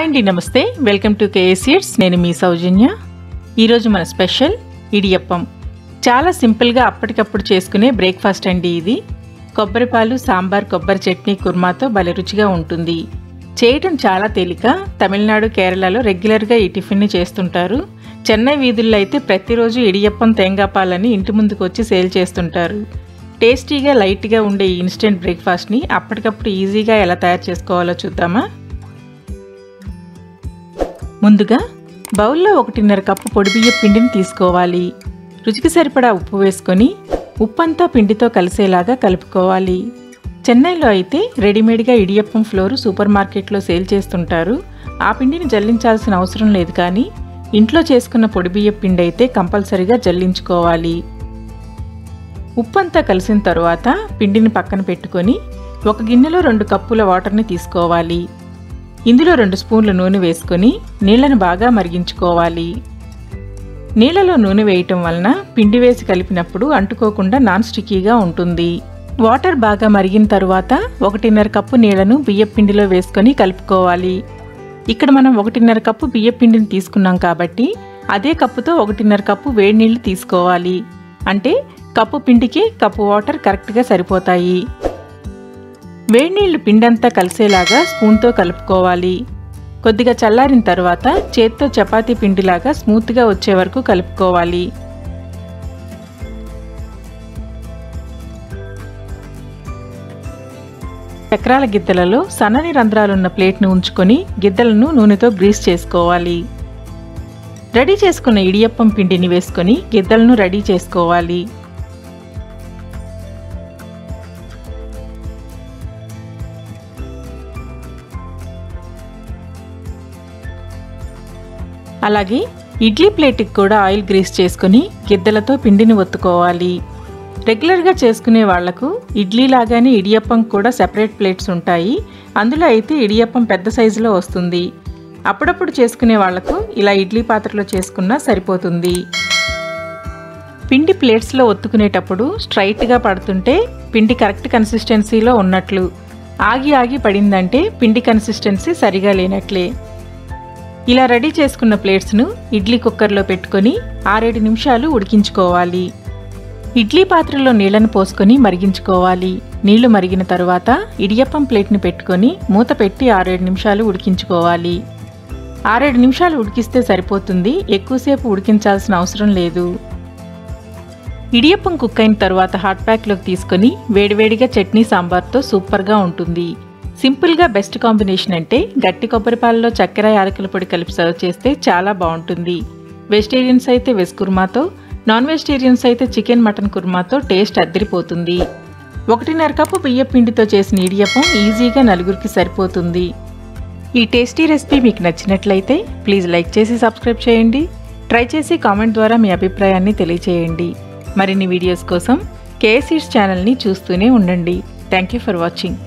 Hi అండి, namaste. Welcome to K S Eats. నేను మీ సౌజన్య. ఈరోజు మన స్పెషల్ ఇడియప్పం. చాలా సింపుల్గా అప్పటికప్పుడు చేసుకునే బ్రేక్ఫాస్ట్ అండి ఇది. కొబ్బరిపాలు, సాంబార్, కొబ్బరి చట్నీ, కుర్మాతో భలే రుచిగా ఉంటుంది. చేయటం చాలా తేలిక. తమిళనాడు, కేరళలో రెగ్యులర్గా ఈ టిఫిన్ని చేస్తుంటారు. చెన్నై వీధుల్లో అయితే ప్రతిరోజు ఇడియప్పం, తేంగాపాలని ఇంటి ముందుకు వచ్చి సేల్ చేస్తుంటారు. టేస్టీగా, లైట్గా ఉండే ఈ ఇన్స్టెంట్ బ్రేక్ఫాస్ట్ని అప్పటికప్పుడు ఈజీగా ఎలా తయారు చేసుకోవాలో చూద్దామా? ముందుగా బౌల్లో 1.5 కప్పు పొడి బియ్యం పిండిని తీసుకోవాలి. రుచికి సరిపడా ఉప్పు వేసుకొని ఉప్పంతా పిండితో కలిసేలాగా కలుపుకోవాలి. చెన్నైలో అయితే రెడీమేడ్గా ఇడియప్పం ఫ్లోర్ సూపర్ మార్కెట్లో సేల్ చేస్తుంటారు. ఆ పిండిని జల్లించాల్సిన అవసరం లేదు, కానీ ఇంట్లో చేసుకున్న పొడి బియ్యం పిండి అయితే కంపల్సరీగా జల్లించుకోవాలి. ఉప్పంతా కలిసిన తరువాత పిండిని పక్కన పెట్టుకొని ఒక గిన్నెలో 2 కప్పుల వాటర్ని తీసుకోవాలి. ఇందులో 2 స్పూన్ల నూనె వేసుకొని నీళ్లను బాగా మరిగించుకోవాలి. నీళ్లలో నూనె వేయటం వలన పిండి వేసి కలిపినప్పుడు అంటుకోకుండా నాన్ స్టిక్కీగా ఉంటుంది. వాటర్ బాగా మరిగిన తరువాత 1.5 కప్పు నీళ్లను బియ్యం పిండిలో వేసుకొని కలుపుకోవాలి. ఇక్కడ మనం 1.5 కప్పు బియ్యం పిండిని తీసుకున్నాం కాబట్టి అదే కప్పుతో 1.5 కప్పు వేడి నీళ్లు తీసుకోవాలి. అంటే కప్పు పిండికి కప్పు వాటర్ కరెక్ట్గా సరిపోతాయి. వేడి నీళ్లు పిండంతా కలిసేలాగా స్పూన్తో కలుపుకోవాలి. కొద్దిగా చల్లారిన తర్వాత చేత్తో చపాతీ పిండిలాగా స్మూత్గా వచ్చే వరకు కలుపుకోవాలి. చక్రాల గిద్దలలో సన్నని రంధ్రాలున్న ప్లేట్ను ఉంచుకొని గిద్దలను నూనెతో గ్రీస్ చేసుకోవాలి. రెడీ చేసుకున్న ఇడియప్పం పిండిని వేసుకొని గిద్దలను రెడీ చేసుకోవాలి. అలాగే ఇడ్లీ ప్లేట్కి కూడా ఆయిల్ గ్రీస్ చేసుకుని గిద్దలతో పిండిని ఒత్తుకోవాలి. రెగ్యులర్గా చేసుకునే వాళ్లకు ఇడ్లీ లాగానే ఇడియప్పం కూడా సెపరేట్ ప్లేట్స్ ఉంటాయి. అందులో అయితే ఇడియప్పం పెద్ద సైజులో వస్తుంది. అప్పుడప్పుడు చేసుకునే వాళ్లకు ఇలా ఇడ్లీ పాత్రలో చేసుకున్నా సరిపోతుంది. పిండి ప్లేట్స్లో ఒత్తుకునేటప్పుడు స్ట్రైట్గా పడుతుంటే పిండి కరెక్ట్ కన్సిస్టెన్సీలో ఉన్నట్లు, ఆగి ఆగి పడిందంటే పిండి కన్సిస్టెన్సీ సరిగా లేనట్లే. ఇలా రెడీ చేసుకున్న ప్లేట్స్ను ఇడ్లీ కుక్కర్లో పెట్టుకొని 6-7 నిమిషాలు ఉడికించుకోవాలి. ఇడ్లీ పాత్రలో నీళ్లను పోసుకొని మరిగించుకోవాలి. నీళ్లు మరిగిన తరువాత ఇడియప్పం ప్లేట్ని పెట్టుకొని మూత పెట్టి 6-7 నిమిషాలు ఉడికించుకోవాలి. 6-7 నిమిషాలు ఉడికిస్తే సరిపోతుంది. ఎక్కువసేపు ఉడికించాల్సిన అవసరం లేదు. ఇడియప్పం కుక్ అయిన తర్వాత హాట్ ప్యాక్లోకి తీసుకొని వేడివేడిగా చట్నీ, సాంబార్తో సూపర్గా ఉంటుంది. సింపుల్గా బెస్ట్ కాంబినేషన్ అంటే గట్టి కొబ్బరిపాలలో చక్కెర, యాలకుల పొడి కలిపి సర్వ్ చేస్తే చాలా బాగుంటుంది. వెజిటేరియన్స్ అయితే వెజ్ కుర్మాతో, నాన్ వెజిటేరియన్స్ అయితే చికెన్, మటన్ కుర్మాతో టేస్ట్ అద్దరిపోతుంది. 1.5 కప్పు బియ్యం పిండితో చేసిన ఇడియప్పం ఈజీగా 4గురికి సరిపోతుంది. ఈ టేస్టీ రెసిపీ మీకు నచ్చినట్లయితే ప్లీజ్ లైక్ చేసి సబ్స్క్రైబ్ చేయండి. ట్రై చేసి కామెంట్ ద్వారా మీ అభిప్రాయాన్ని తెలియచేయండి. మరిన్ని వీడియోస్ కోసం కేఎస్ఈట్స్ ఛానల్ని చూస్తూనే ఉండండి. Thank you for watching.